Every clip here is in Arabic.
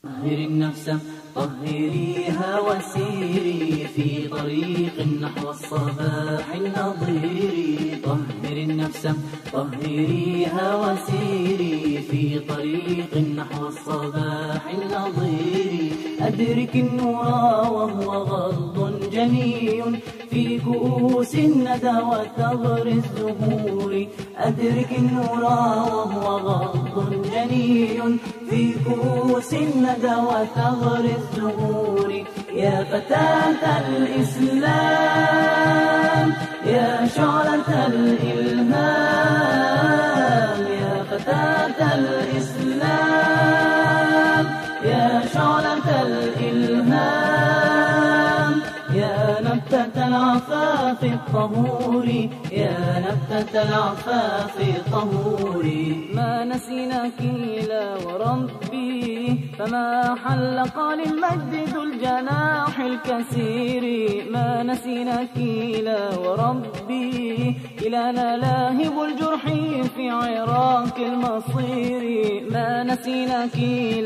طهر النفس طهريها وسيري في طريق نحو الصباح النظير. طهر النفس طهريها وسيري في طريق نحو الصباح النظير. أدرك النور وهو غض جني في كؤوس الندى وثغر الزهور. أدرك النور وهو غض جني في كؤوس الندى وثغر الزهور. يا فتاة الإسلام يا شعلة الإلهام. يا فتاة الإسلام يا شعلة الإلهام. يا نبتة العفاف الطهور يا نبتة العفاف الطهور. ما نسيناك لا وربي فما حلق للمجد ذو الجناح الكثير. ما نسيناك لا وربي إلىنا لاهب الجرح في عراك المصير. ما نسيناك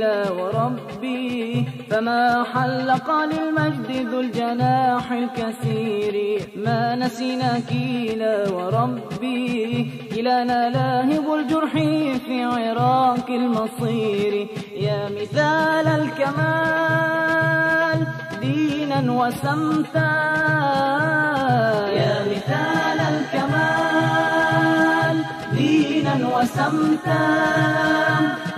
لا وربي فما حلق للمجد ذو الجناح الكثير. ما نسيناك لا وربي إلىنا لاهب الجرح في عراك المصير. يا مثال الكمال دينا وسمتا. يا مثال الكمال دينا وسمتا.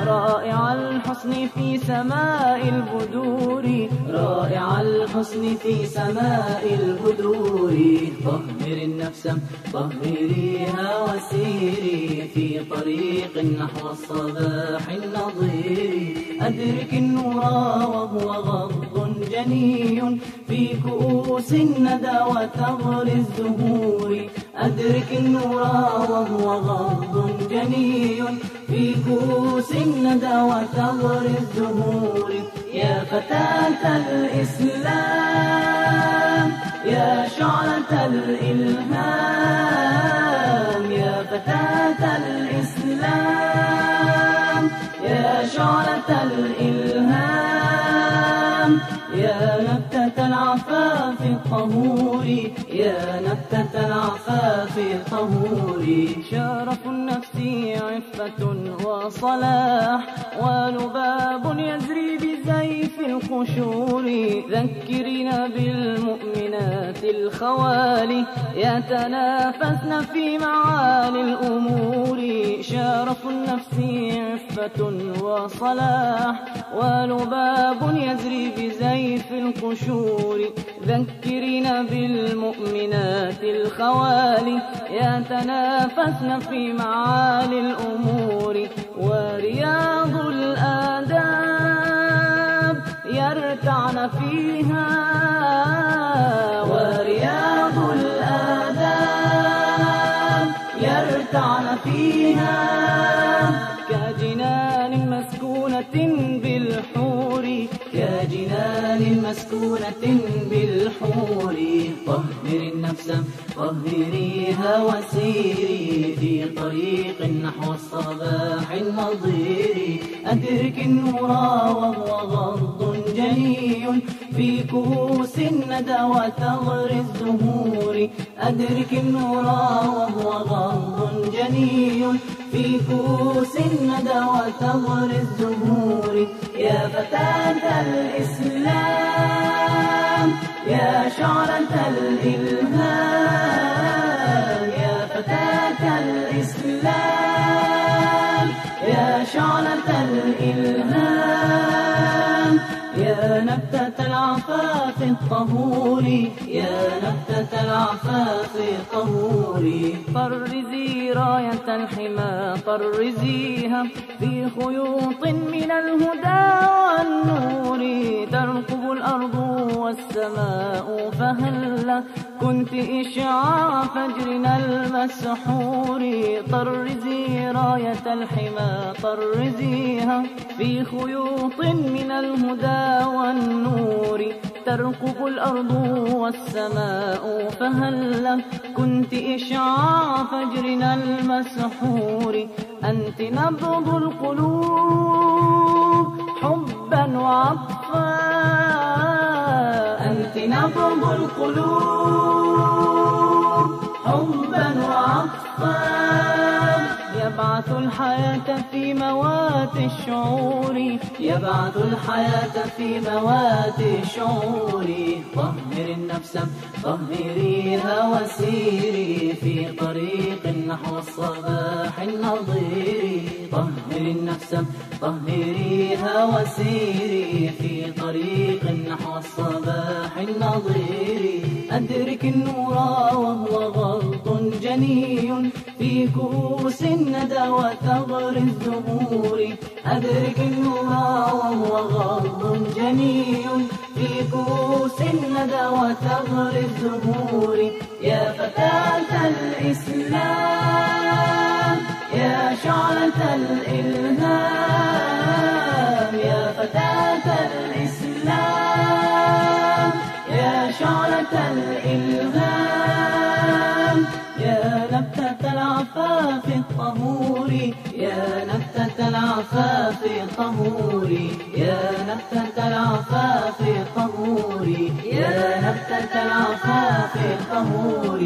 رائع الحسن في سماء البدور. رائع الحسن في سماء البدور. طهر النفس طهريها وسيري في طريق نحو الصباح النظير. أدرك النور وهو غض جني في كؤوس الندى وثغر الزهور. أدرك النور وهو غض جني في كؤوس الندى وثغر الزهور. يا فتاة الإسلام يا شعلة الإلهام. يا فتاة الإسلام يا شعلة الإلهام. يا نبتة العفاف الطهور يا نبتة العفاف الطهور. شرف النفس عفة وصلاح ولباب يزري بزيف القشور. ذكرنا بالمؤمنات الخوالي يتنافسن في معالي الأمور. شرف النفس عفة وصلاح ولباب يزري بزيف القشور. ذكرنا بالمؤمنات الخوالي يتنافسن في معالي الأمور. ورياض الآداب يرتعن فيها. ورياض الآداب يرتعن فيها. كجنان مسكونة بالحور. كجنان مسكونة بالحور. طهر النفس طهريها وسيري في طريق نحو الصباح النظير. أدرك النور وهو غض جني في كؤوس الندى وثغر الزهور. أدرك النور وهو غض جني في كؤوس الندى وثغر الزهور. يا فتاة الإسلام يا شعلة الإلهام. يا فتاة الإسلام يا شعلة الإلهام. يا نبتة العفاف الطهور يا نبتة العفاف الطهور. طرزي راية الحمى طرزيها في خيوط من الهدى والنور. ترقب الأرض والسماء فهلا كنت إشعاع فجرنا المسحور. طرزي راية الحمى طرزيها في خيوط من الهدى والنور. ترقب الأرض والسماء فهلا كنت إشعاع فجرنا المسحور. أنت نبض القلوب حب حبا وعطفا. أنت نبض القلوب حبا وعطفا، يبعث الحياة في موات الشعور، يبعث الحياة في موات الشعور. طهر النفس طهريها وسيري في طريق نحو الصباح النظير. طهر النفس طهريها وسيري في طريق نحو الصباح النظير. أدرك النور وهو غلط جني في كؤوس الندى وثغر الزهور. أدرك النور وهو غلط جني في كؤوس الندى وثغر الزهور. يا فتاة الإسلام يا شعلة الإلهام، يا فتاة الإسلام يا شعلة الإلهام. يا نبتة العفاف الطهور، يا نبتة العفاف الطهور، يا نبتة العفاف الطهور، يا نبتة العفاف الطهور.